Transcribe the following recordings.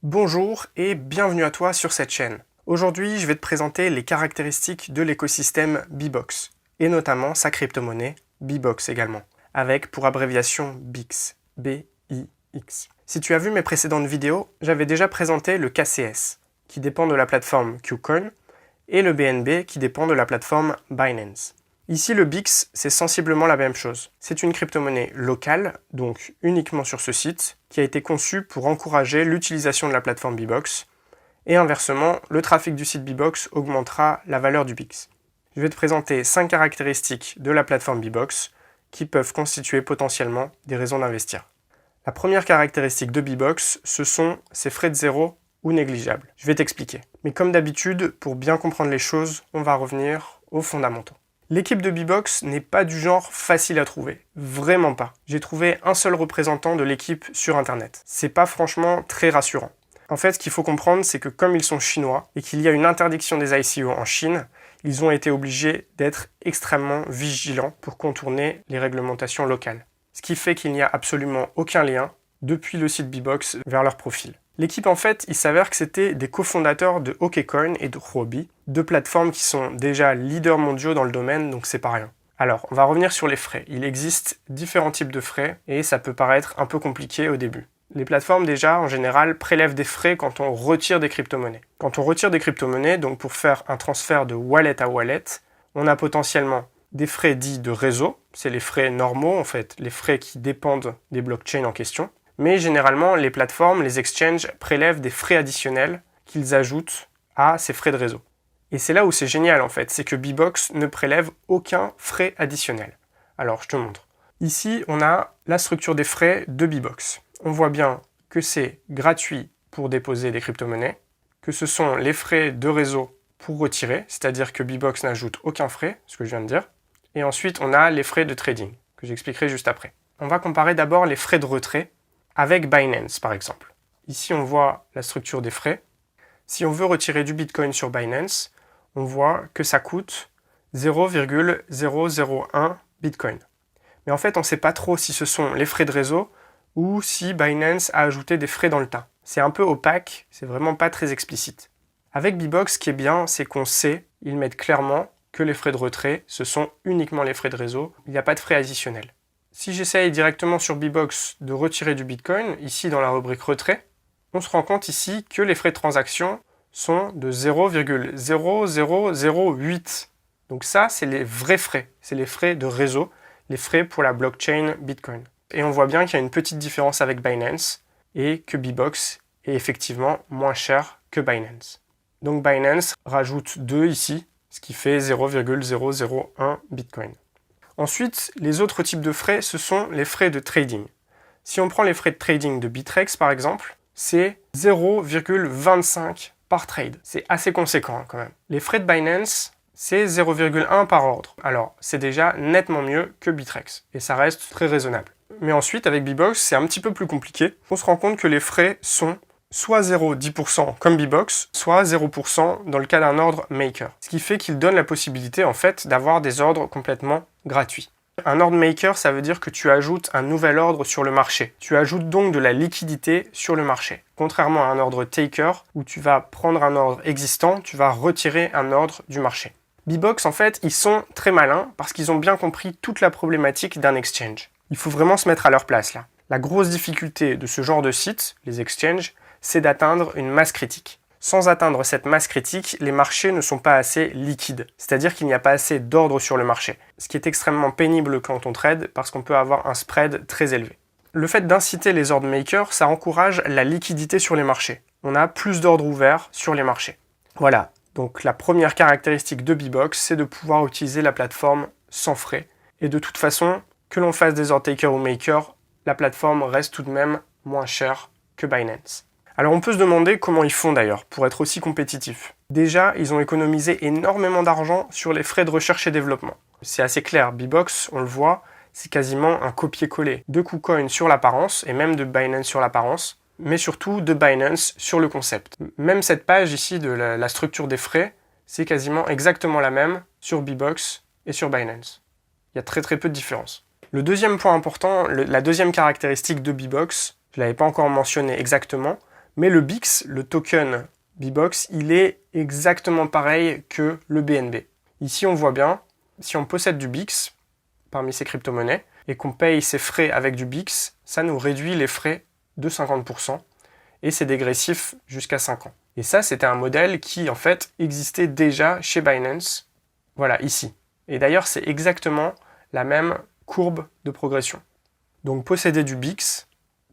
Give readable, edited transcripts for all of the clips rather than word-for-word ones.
Bonjour et bienvenue à toi sur cette chaîne. Aujourd'hui, je vais te présenter les caractéristiques de l'écosystème Bbox, et notamment sa crypto-monnaie Bbox également, avec pour abréviation BIX, B-I-X. Si tu as vu mes précédentes vidéos, j'avais déjà présenté le KCS, qui dépend de la plateforme KuCoin, et le BNB, qui dépend de la plateforme Binance. Ici, le BIX, c'est sensiblement la même chose. C'est une crypto-monnaie locale, donc uniquement sur ce site, qui a été conçue pour encourager l'utilisation de la plateforme Bbox, et inversement, le trafic du site Bbox augmentera la valeur du BIX. Je vais te présenter 5 caractéristiques de la plateforme Bbox qui peuvent constituer potentiellement des raisons d'investir. La première caractéristique de Bbox, ce sont ses frais de zéro ou négligeables. Je vais t'expliquer. Mais comme d'habitude, pour bien comprendre les choses, on va revenir aux fondamentaux. L'équipe de Bbox n'est pas du genre facile à trouver, vraiment pas. J'ai trouvé un seul représentant de l'équipe sur internet. C'est pas franchement très rassurant. En fait, ce qu'il faut comprendre, c'est que comme ils sont chinois et qu'il y a une interdiction des ICO en Chine, ils ont été obligés d'être extrêmement vigilants pour contourner les réglementations locales. Ce qui fait qu'il n'y a absolument aucun lien depuis le site Bbox vers leur profil. L'équipe, en fait, il s'avère que c'était des cofondateurs de OKCoin et de Huobi, deux plateformes qui sont déjà leaders mondiaux dans le domaine, donc c'est pas rien. Alors, on va revenir sur les frais. Il existe différents types de frais et ça peut paraître un peu compliqué au début. Les plateformes, déjà, en général, prélèvent des frais quand on retire des crypto-monnaies. Quand on retire des crypto-monnaies, donc pour faire un transfert de wallet à wallet, on a potentiellement des frais dits de réseau, c'est les frais normaux, en fait, les frais qui dépendent des blockchains en question. Mais généralement, les plateformes, les exchanges prélèvent des frais additionnels qu'ils ajoutent à ces frais de réseau. Et c'est là où c'est génial en fait, c'est que Bbox ne prélève aucun frais additionnel. Alors je te montre. Ici, on a la structure des frais de Bbox. On voit bien que c'est gratuit pour déposer des crypto-monnaies, que ce sont les frais de réseau pour retirer, c'est-à-dire que Bbox n'ajoute aucun frais, ce que je viens de dire. Et ensuite, on a les frais de trading, que j'expliquerai juste après. On va comparer d'abord les frais de retrait avec Binance par exemple. Ici on voit la structure des frais. Si on veut retirer du Bitcoin sur Binance, on voit que ça coûte 0,001 Bitcoin. Mais en fait on ne sait pas trop si ce sont les frais de réseau ou si Binance a ajouté des frais dans le tas. C'est un peu opaque, c'est vraiment pas très explicite. Avec Bbox, ce qui est bien, c'est qu'on sait, ils mettent clairement que les frais de retrait, ce sont uniquement les frais de réseau, il n'y a pas de frais additionnels. Si j'essaye directement sur Bbox de retirer du Bitcoin, ici dans la rubrique retrait, on se rend compte ici que les frais de transaction sont de 0,0008. Donc ça, c'est les vrais frais. C'est les frais de réseau, les frais pour la blockchain Bitcoin. Et on voit bien qu'il y a une petite différence avec Binance et que Bbox est effectivement moins cher que Binance. Donc Binance rajoute 2 ici, ce qui fait 0,001 Bitcoin. Ensuite, les autres types de frais, ce sont les frais de trading. Si on prend les frais de trading de Bittrex par exemple, c'est 0,25 par trade. C'est assez conséquent quand même. Les frais de Binance, c'est 0,1 par ordre. Alors, c'est déjà nettement mieux que Bittrex, et ça reste très raisonnable. Mais ensuite, avec Bbox, c'est un petit peu plus compliqué. On se rend compte que les frais sont soit 0,10% comme Bbox, soit 0% dans le cas d'un ordre maker. Ce qui fait qu'il donne la possibilité en fait d'avoir des ordres complètement gratuits. Un ordre maker, ça veut dire que tu ajoutes un nouvel ordre sur le marché. Tu ajoutes donc de la liquidité sur le marché. Contrairement à un ordre taker, où tu vas prendre un ordre existant, tu vas retirer un ordre du marché. Bbox, en fait, ils sont très malins parce qu'ils ont bien compris toute la problématique d'un exchange. Il faut vraiment se mettre à leur place là. La grosse difficulté de ce genre de site, les exchanges, c'est d'atteindre une masse critique. Sans atteindre cette masse critique, les marchés ne sont pas assez liquides, c'est-à-dire qu'il n'y a pas assez d'ordre sur le marché, ce qui est extrêmement pénible quand on trade parce qu'on peut avoir un spread très élevé. Le fait d'inciter les ordre makers, ça encourage la liquidité sur les marchés. On a plus d'ordres ouverts sur les marchés. Voilà, donc la première caractéristique de Bbox, c'est de pouvoir utiliser la plateforme sans frais. Et de toute façon, que l'on fasse des ordre takers ou makers, la plateforme reste tout de même moins chère que Binance. Alors on peut se demander comment ils font d'ailleurs pour être aussi compétitifs. Déjà, ils ont économisé énormément d'argent sur les frais de recherche et développement. C'est assez clair, Bbox, on le voit, c'est quasiment un copier-coller de KuCoin sur l'apparence et même de Binance sur l'apparence, mais surtout de Binance sur le concept. Même cette page ici de la structure des frais, c'est quasiment exactement la même sur Bbox et sur Binance. Il y a très peu de différence. Le deuxième point important, la deuxième caractéristique de Bbox, je ne l'avais pas encore mentionné exactement, Mais le BIX, le token BBOX, il est exactement pareil que le BNB. Ici, on voit bien, si on possède du BIX parmi ces crypto-monnaies et qu'on paye ses frais avec du BIX, ça nous réduit les frais de 50% et c'est dégressif jusqu'à 5 ans. Et ça, c'était un modèle qui, en fait, existait déjà chez Binance, voilà, ici. Et d'ailleurs, c'est exactement la même courbe de progression. Donc, posséder du BIX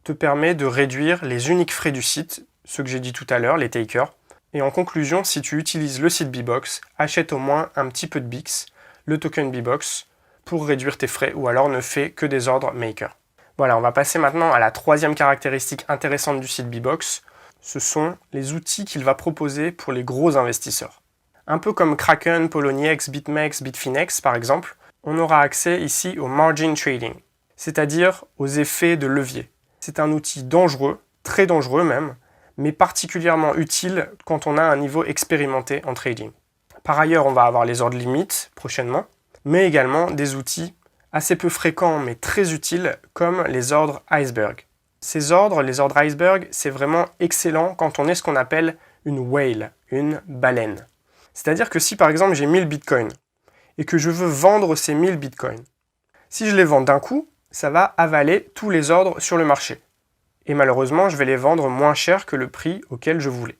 te permet de réduire les uniques frais du site, ceux que j'ai dit tout à l'heure, les takers. Et en conclusion, si tu utilises le site BBOX, achète au moins un petit peu de BIX, le token BBOX, pour réduire tes frais, ou alors ne fais que des ordres maker. Voilà, on va passer maintenant à la troisième caractéristique intéressante du site BBOX. Ce sont les outils qu'il va proposer pour les gros investisseurs. Un peu comme Kraken, Poloniex, BitMEX, Bitfinex par exemple, on aura accès ici au margin trading, c'est-à-dire aux effets de levier. C'est un outil dangereux, très dangereux même, mais particulièrement utile quand on a un niveau expérimenté en trading. Par ailleurs, on va avoir les ordres limites prochainement, mais également des outils assez peu fréquents mais très utiles comme les ordres iceberg. Ces ordres, les ordres iceberg, c'est vraiment excellent quand on est ce qu'on appelle une whale, une baleine. C'est-à-dire que si par exemple j'ai 1000 bitcoins et que je veux vendre ces 1000 bitcoins, si je les vends d'un coup, ça va avaler tous les ordres sur le marché. Et malheureusement, je vais les vendre moins cher que le prix auquel je voulais.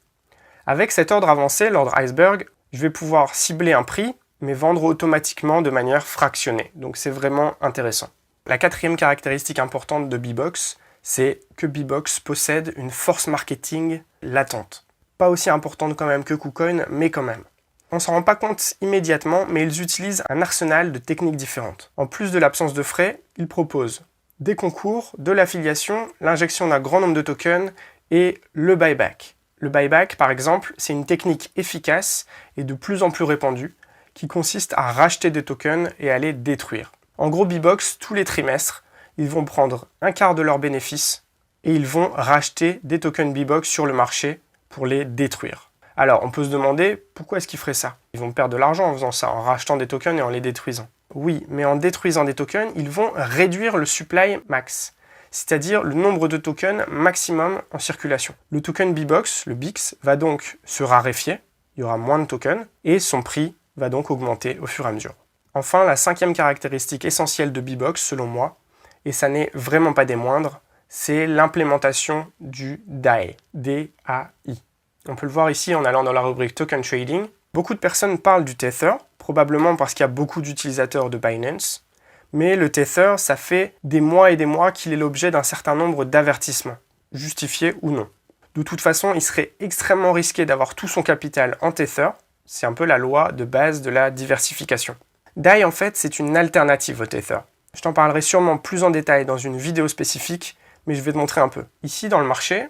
Avec cet ordre avancé, l'ordre iceberg, je vais pouvoir cibler un prix, mais vendre automatiquement de manière fractionnée. Donc c'est vraiment intéressant. La quatrième caractéristique importante de BBOX, c'est que BBOX possède une force marketing latente. Pas aussi importante quand même que KuCoin, mais quand même. On s'en rend pas compte immédiatement, mais ils utilisent un arsenal de techniques différentes. En plus de l'absence de frais, ils proposent des concours, de l'affiliation, l'injection d'un grand nombre de tokens et le buyback. Le buyback, par exemple, c'est une technique efficace et de plus en plus répandue qui consiste à racheter des tokens et à les détruire. En gros, BBOX, tous les trimestres, ils vont prendre un quart de leurs bénéfices et ils vont racheter des tokens BBOX sur le marché pour les détruire. Alors, on peut se demander pourquoi est-ce qu'ils feraient ça? Ils vont perdre de l'argent en faisant ça, en rachetant des tokens et en les détruisant. Oui, mais en détruisant des tokens, ils vont réduire le supply max, c'est-à-dire le nombre de tokens maximum en circulation. Le token BBOX, le BIX, va donc se raréfier, il y aura moins de tokens, et son prix va donc augmenter au fur et à mesure. Enfin, la cinquième caractéristique essentielle de BBOX, selon moi, et ça n'est vraiment pas des moindres, c'est l'implémentation du DAI, D-A-I. On peut le voir ici en allant dans la rubrique Token Trading. Beaucoup de personnes parlent du Tether, probablement parce qu'il y a beaucoup d'utilisateurs de Binance, mais le Tether, ça fait des mois et des mois qu'il est l'objet d'un certain nombre d'avertissements, justifiés ou non. De toute façon, il serait extrêmement risqué d'avoir tout son capital en Tether, c'est un peu la loi de base de la diversification. DAI, en fait, c'est une alternative au Tether. Je t'en parlerai sûrement plus en détail dans une vidéo spécifique, mais je vais te montrer un peu. Ici, dans le marché,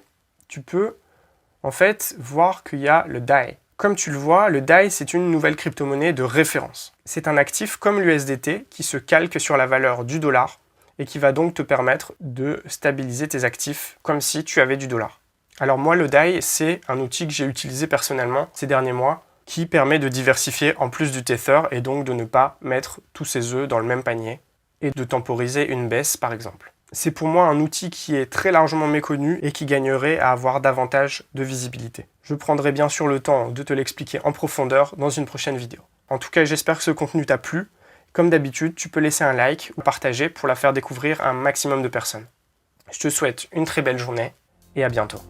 tu peux en fait voir qu'il y a le DAI. Comme tu le vois, le DAI, c'est une nouvelle crypto-monnaie de référence. C'est un actif comme l'USDT qui se calque sur la valeur du dollar et qui va donc te permettre de stabiliser tes actifs comme si tu avais du dollar. Alors moi, le DAI, c'est un outil que j'ai utilisé personnellement ces derniers mois qui permet de diversifier en plus du Tether et donc de ne pas mettre tous ses œufs dans le même panier et de temporiser une baisse par exemple. C'est pour moi un outil qui est très largement méconnu et qui gagnerait à avoir davantage de visibilité. Je prendrai bien sûr le temps de te l'expliquer en profondeur dans une prochaine vidéo. En tout cas, j'espère que ce contenu t'a plu. Comme d'habitude, tu peux laisser un like ou partager pour la faire découvrir à un maximum de personnes. Je te souhaite une très belle journée et à bientôt.